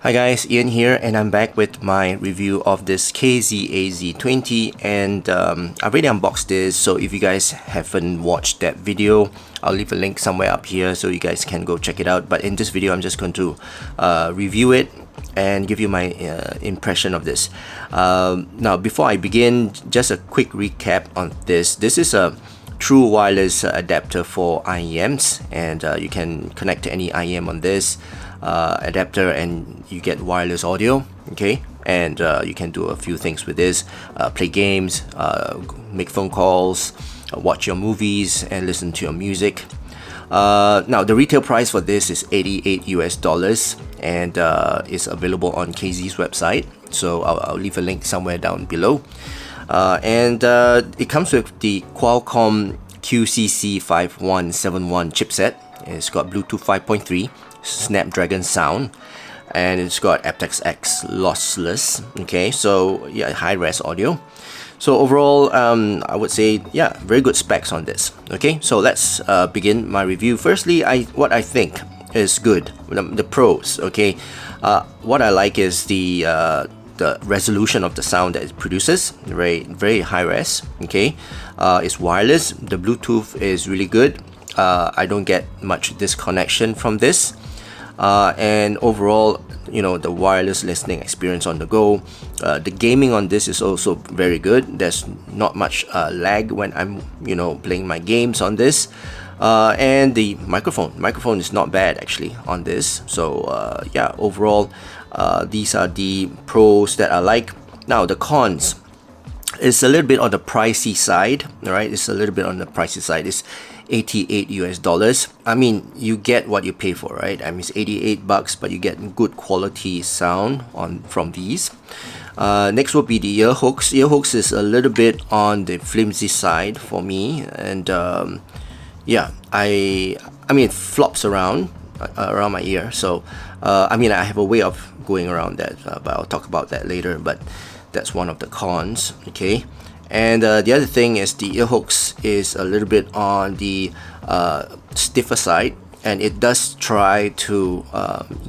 Hi guys, Ian here, and I'm back with my review of this AZ20, and I've already unboxed this, so if you guys haven't watched that video, I'll leave a link somewhere up here so you guys can go check it out. But in this video, I'm just going to review it and give you my impression of this. Now, before I begin, just a quick recap on this. This is a true wireless adapter for IEMs, and you can connect to any IEM on this adapter and you get wireless audio, okay, and you can do a few things with this, play games, make phone calls, watch your movies and listen to your music. Now the retail price for this is $88 US, and it's available on KZ's website, so I'll leave a link somewhere down below. And it comes with the Qualcomm QCC5171 chipset. It's got Bluetooth 5.3, Snapdragon sound, and it's got aptX lossless. Okay, so yeah, high-res audio. So overall, I would say, yeah, very good specs on this. Okay, so let's begin my review. Firstly, what I think is good, the pros. Okay, what I like is the resolution of the sound that it produces, very high res. Okay, it's wireless. The Bluetooth is really good. I don't get much disconnection from this, and overall, you know, the wireless listening experience on the go, the gaming on this is also very good. There's not much lag when I'm, you know, playing my games on this. And the microphone is not bad actually on this. So yeah, overall, these are the pros that I like. Now the cons, it's a little bit on the pricey side. All right, it's a little bit on the pricey side. It's $88 US. I mean, you get what you pay for, right? I mean, it's 88 bucks, but you get good quality sound from these. Next will be the ear hooks. Ear hooks is a little bit on the flimsy side for me, and yeah, I mean, it flops around my ear. So I mean, I have a way of going around that, but I'll talk about that later. But that's one of the cons. Okay. And the other thing is the ear hooks is a little bit on the stiffer side, and it does try to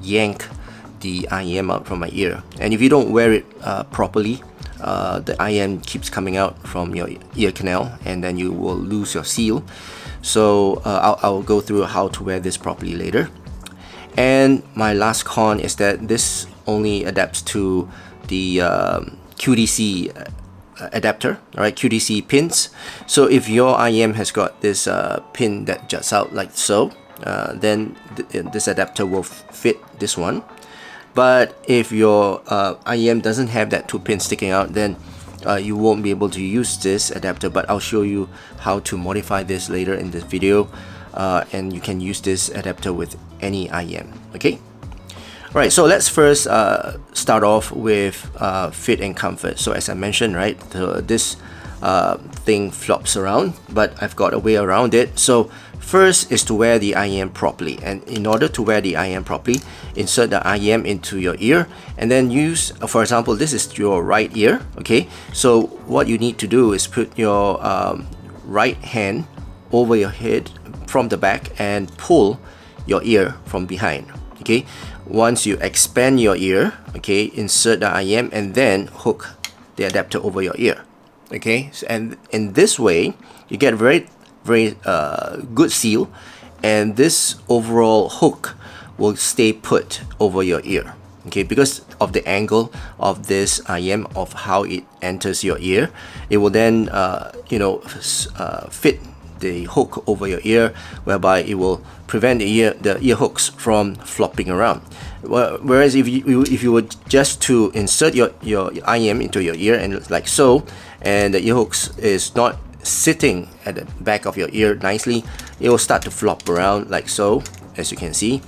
yank the IEM out from my ear. And if you don't wear it properly, the IEM keeps coming out from your ear canal, and then you will lose your seal. So I'll go through how to wear this properly later. And my last con is that this only adapts to the QDC adapter, alright, QDC pins. So if your IEM has got this pin that juts out like so, then this adapter will fit this one. But if your IEM doesn't have that two pins sticking out, then you won't be able to use this adapter. But I'll show you how to modify this later in this video, and you can use this adapter with any IEM. Okay. Right, so let's first start off with fit and comfort. So as I mentioned, right, this thing flops around, but I've got a way around it. So first is to wear the IEM properly, and in order to wear the IEM properly, insert the IEM into your ear and then use, for example, this is your right ear. Okay, so what you need to do is put your right hand over your head from the back and pull your ear from behind. Okay, once you expand your ear, okay, insert the IEM and then hook the adapter over your ear. Okay, so, and in this way you get very good seal, and this overall hook will stay put over your ear. Okay, because of the angle of this IEM, of how it enters your ear, it will then you know, fit the hook over your ear, whereby it will prevent the ear hooks from flopping around. Whereas if you were just to insert your IEM into your ear and like so, and the ear hooks is not sitting at the back of your ear nicely, it will start to flop around like so, as you can see.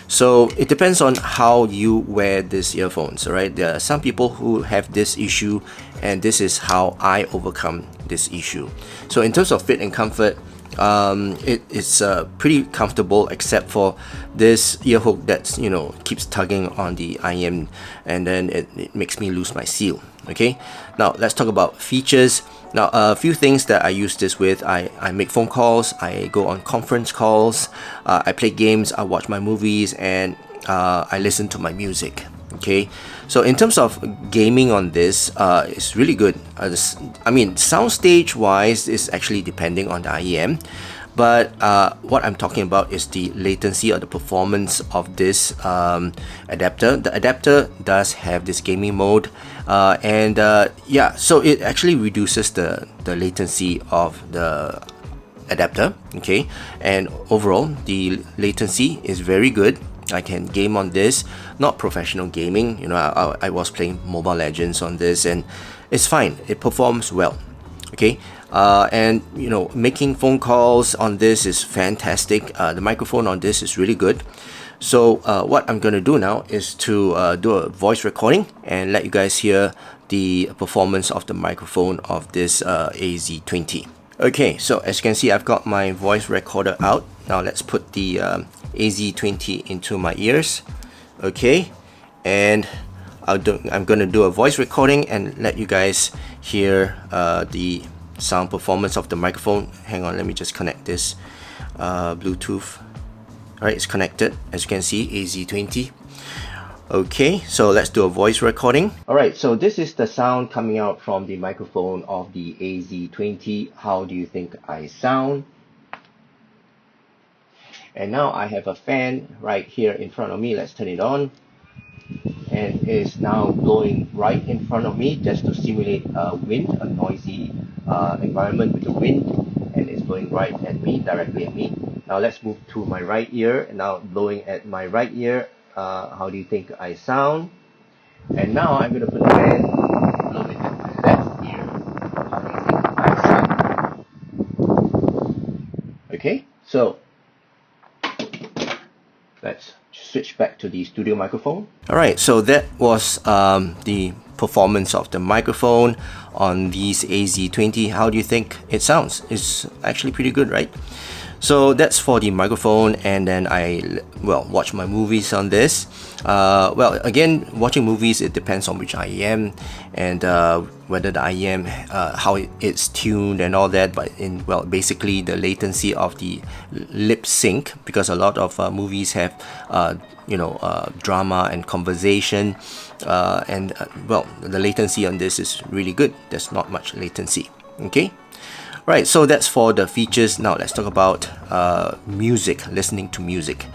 So it depends on how you wear these earphones. Alright, there are some people who have this issue, and this is how I overcome this issue. So in terms of fit and comfort, it's pretty comfortable, except for this ear hook that's, you know, keeps tugging on the IEM, and then it makes me lose my seal. Okay, now let's talk about features. Now a few things that I use this with: I make phone calls, I go on conference calls, I play games, I watch my movies, and I listen to my music. Okay, so in terms of gaming on this, it's really good. I mean, soundstage wise is actually depending on the IEM, but what I'm talking about is the latency or the performance of this adapter. The adapter does have this gaming mode, and yeah, so it actually reduces the latency of the adapter. Okay, and overall the latency is very good. I can game on this, not professional gaming, you know, I was playing Mobile Legends on this, and it's fine, it performs well. Okay, and you know, making phone calls on this is fantastic. The microphone on this is really good. So what I'm gonna do now is to do a voice recording and let you guys hear the performance of the microphone of this AZ20. Okay, so as you can see, I've got my voice recorder out. Now let's put the AZ20 into my ears. Okay, and I'm gonna do a voice recording and let you guys hear the sound performance of the microphone. Hang on, let me just connect this Bluetooth. Alright, it's connected, as you can see, AZ20. Okay, so let's do a voice recording. Alright, so this is the sound coming out from the microphone of the AZ20. How do you think I sound? And now I have a fan right here in front of me. Let's turn it on. And it's now blowing right in front of me just to simulate wind, a noisy environment with the wind. And it's blowing right at me, directly at me. Now let's move to my right ear. And now blowing at my right ear. How do you think I sound? And now I'm going to put the fan blowing at my left ear. How do you think I sound? Okay, so let's switch back to the studio microphone. Alright, so that was the performance of the microphone on these AZ20. How do you think it sounds? It's actually pretty good, right? So that's for the microphone, and then I watch my movies on this. Well, again, watching movies, it depends on which IEM and whether the IEM, how it's tuned and all that. But basically the latency of the lip sync, because a lot of movies have drama and conversation, and the latency on this is really good. There's not much latency. Okay. Right, so that's for the features. Now let's talk about music, listening to music.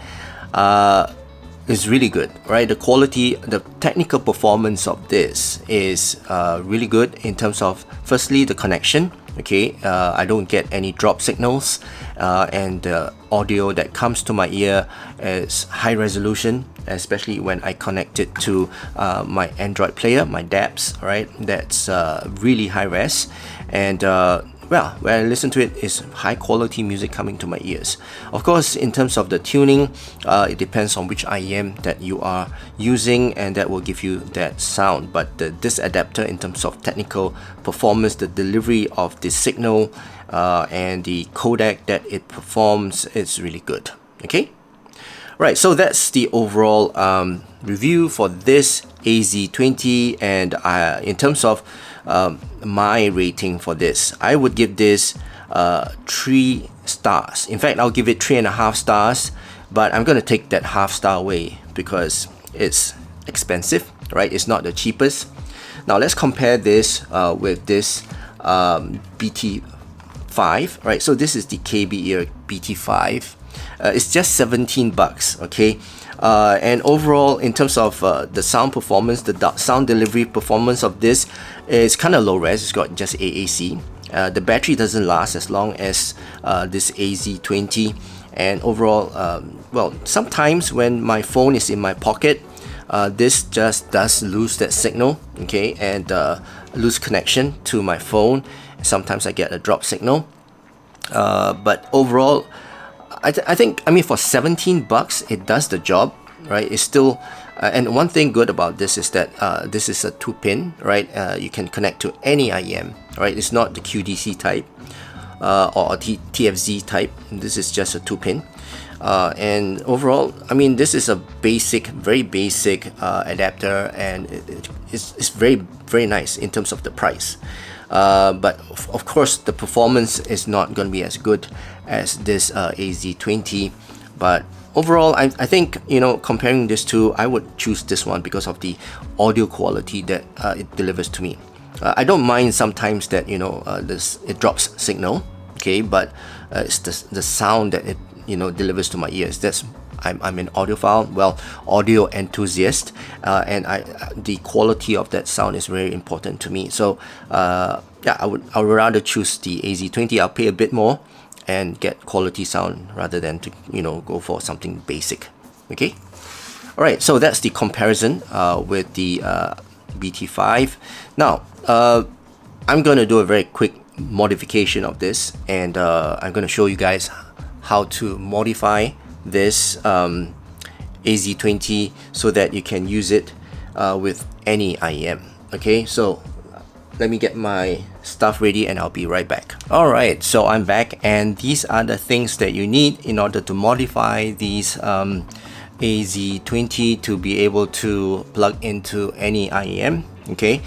It's really good, right? The quality, the technical performance of this is really good in terms of, firstly, the connection. Okay, I don't get any drop signals, and the audio that comes to my ear is high resolution, especially when I connect it to my Android player, my DABs, right? That's really high res, and when I listen to it, it's high quality music coming to my ears. Of course, in terms of the tuning, it depends on which IEM that you are using, and that will give you that sound. But this adapter, in terms of technical performance, the delivery of the signal and the codec that it performs, it's really good. Okay? Right, so that's the overall review for this AZ20, and in terms of my rating for this, I would give this 3 stars. In fact, I'll give it 3.5 stars, but I'm gonna take that half star away because it's expensive, right? It's not the cheapest. Now let's compare this with this BT5, right? So this is the KB Ear BT5. It's just 17 bucks, okay? And overall, in terms of the sound performance, the sound delivery performance of this is kind of low res. It's got just AAC. The battery doesn't last as long as this AZ20. And overall, sometimes when my phone is in my pocket, this just does lose that signal, okay, and lose connection to my phone. Sometimes I get a drop signal. But overall, I think for 17 bucks, it does the job, right? It's still, and one thing good about this is that this is a 2-pin, right? You can connect to any IEM, right? It's not the QDC type or TFZ type. This is just a 2-pin. And overall, this is a basic, very basic adapter, and it's very, very nice in terms of the price. But of course, the performance is not going to be as good as this AZ20, but overall, I think, you know, comparing these two, I would choose this one because of the audio quality that it delivers to me. I don't mind sometimes that, you know, it drops signal, okay, but it's the sound that it, you know, delivers to my ears. I'm an audiophile, well, audio enthusiast, and the quality of that sound is very important to me. So yeah, I would rather choose the AZ20. I'll pay a bit more and get quality sound rather than to, you know, go for something basic. Okay, all right, so that's the comparison with the BT5. Now I'm gonna do a very quick modification of this, and I'm gonna show you guys how to modify this AZ20 so that you can use it with any IEM. Okay, so let me get my stuff ready and I'll be right back. Alright, so I'm back, and these are the things that you need in order to modify these AZ20 to be able to plug into any IEM. Okay,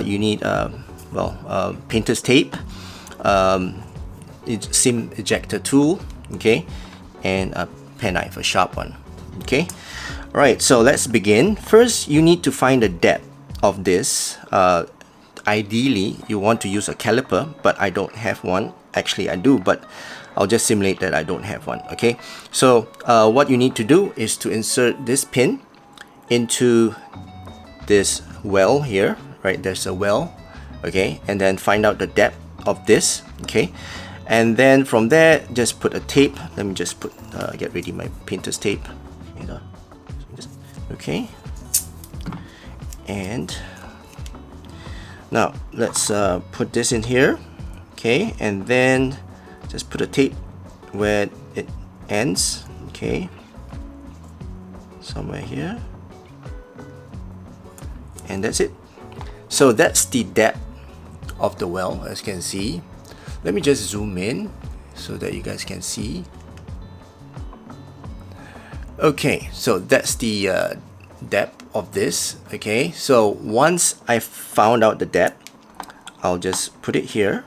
you need painter's tape, SIM ejector tool, okay, and a penknife, a sharp one. Okay, all right, so let's begin. First, you need to find the depth of this. Ideally, you want to use a caliper, but I don't have one. Actually, I do, but I'll just simulate that I don't have one. Okay, so what you need to do is to insert this pin into this well here, right? There's a well, okay, and then find out the depth of this, okay, and then from there just put a tape. Let me just put get ready my painter's tape, okay, and now let's put this in here, okay, and then just put a tape where it ends, okay, somewhere here, and that's it. So that's the depth of the well, as you can see. Let me just zoom in so that you guys can see. Okay, so that's the depth of this. Okay, so once I found out the depth, I'll just put it here,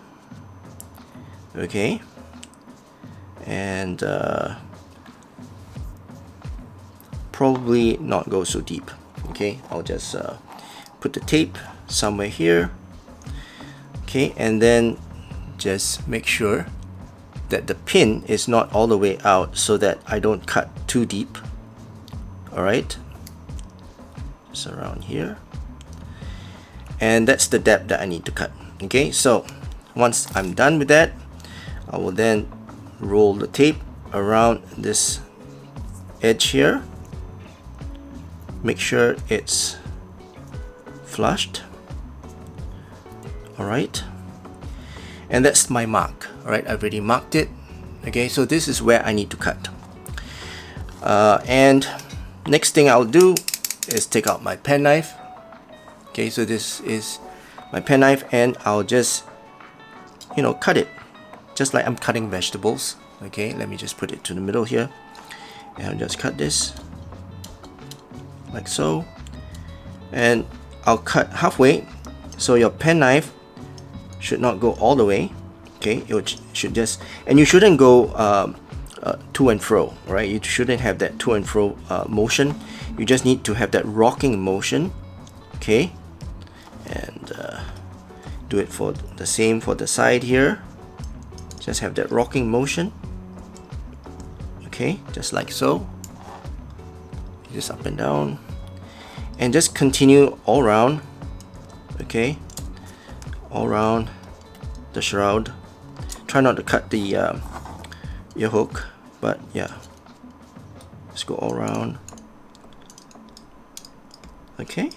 okay, and probably not go so deep. Okay, I'll just put the tape somewhere here, okay, and then just make sure that the pin is not all the way out so that I don't cut too deep. Alright, just around here, and that's the depth that I need to cut. Okay, so once I'm done with that, I will then roll the tape around this edge here, make sure it's flushed. Alright, and that's my mark. Alright, I've already marked it. Okay, so this is where I need to cut. And next thing I'll do is take out my penknife. Okay, so this is my penknife, and I'll just, you know, cut it just like I'm cutting vegetables. Okay, let me just put it to the middle here, and I'll just cut this like so, and I'll cut halfway, so your penknife should not go all the way. Okay, it should just, and you shouldn't go to and fro, right? You shouldn't have that to and fro motion. You just need to have that rocking motion. Okay, and do it for the same for the side here. Just have that rocking motion. Okay, just like so, just up and down, and just continue all around. Okay, all around the shroud. Try not to cut the your hook, but yeah, let's go all around. Okay,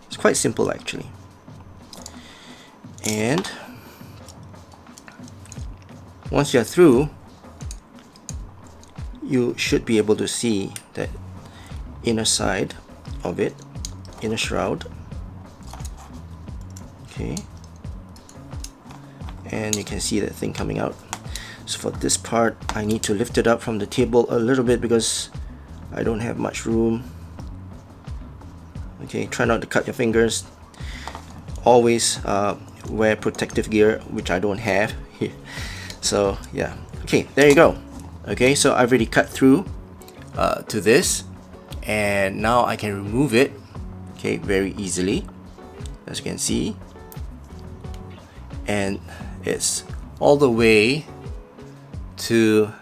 it's quite simple actually. And once you're through, you should be able to see that inner side of it, inner shroud. Okay, and you can see that thing coming out. So for this part, I need to lift it up from the table a little bit because I don't have much room. Okay, try not to cut your fingers. Always wear protective gear, which I don't have here. So yeah, okay, there you go. Okay, so I've already cut through to this, and now I can remove it, okay, very easily, as you can see, and it's all the way to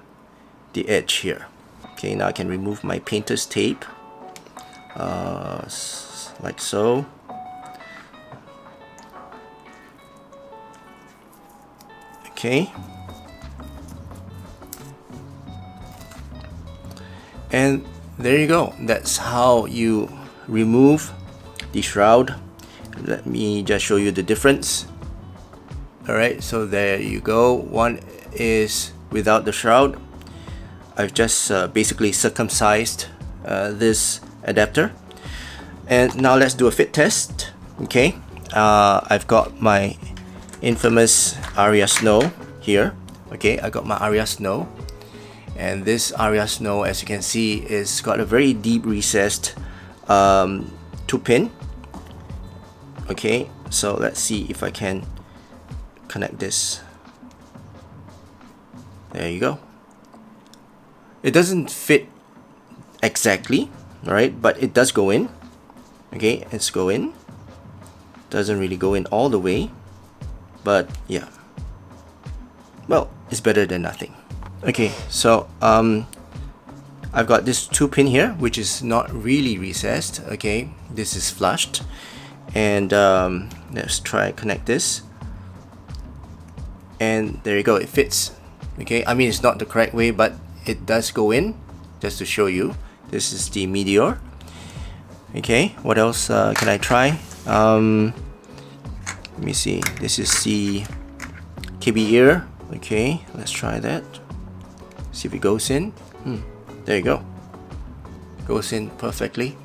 the edge here. Okay, now I can remove my painter's tape, like so. Okay, and there you go. That's how you remove the shroud. Let me just show you the difference. Alright, so there you go. One is without the shroud. I've just basically circumcised this adapter. And now let's do a fit test. Okay, I've got my infamous Aria Snow here. Okay, I got my Aria Snow, and this Aria Snow, as you can see, is got a very deep recessed 2-pin. Okay, so let's see if I can connect this. There you go. It doesn't fit exactly, right, but it does go in. Okay, it's go in. Doesn't really go in all the way, but yeah, well, it's better than nothing. Okay, so I've got this 2-pin here, which is not really recessed. Okay, this is flushed, and let's try connect this, and there you go, it fits. Okay, I mean, it's not the correct way, but it does go in, just to show you. This is the Meteor. Okay, what else can I try? Let me see, this is the KB ear. Okay, let's try that, see if it goes in. There you go, goes in perfectly.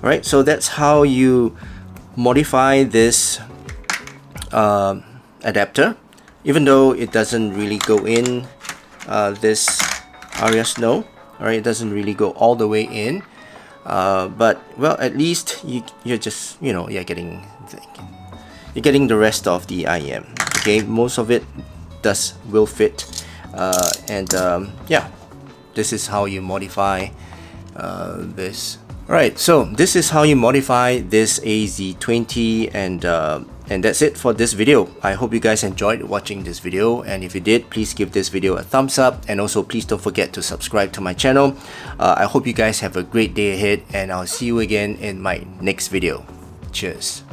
Alright, so that's how you modify this adapter. Even though it doesn't really go in this Aria Snow, alright, it doesn't really go all the way in, but well, at least you're just, you know, you're getting the rest of the IM. Okay, most of it will fit, and yeah, this is how you modify this. Alright, so this is how you modify this AZ20, and that's it for this video. I hope you guys enjoyed watching this video, and if you did, please give this video a thumbs up, and also please don't forget to subscribe to my channel. I hope you guys have a great day ahead, and I'll see you again in my next video. Cheers.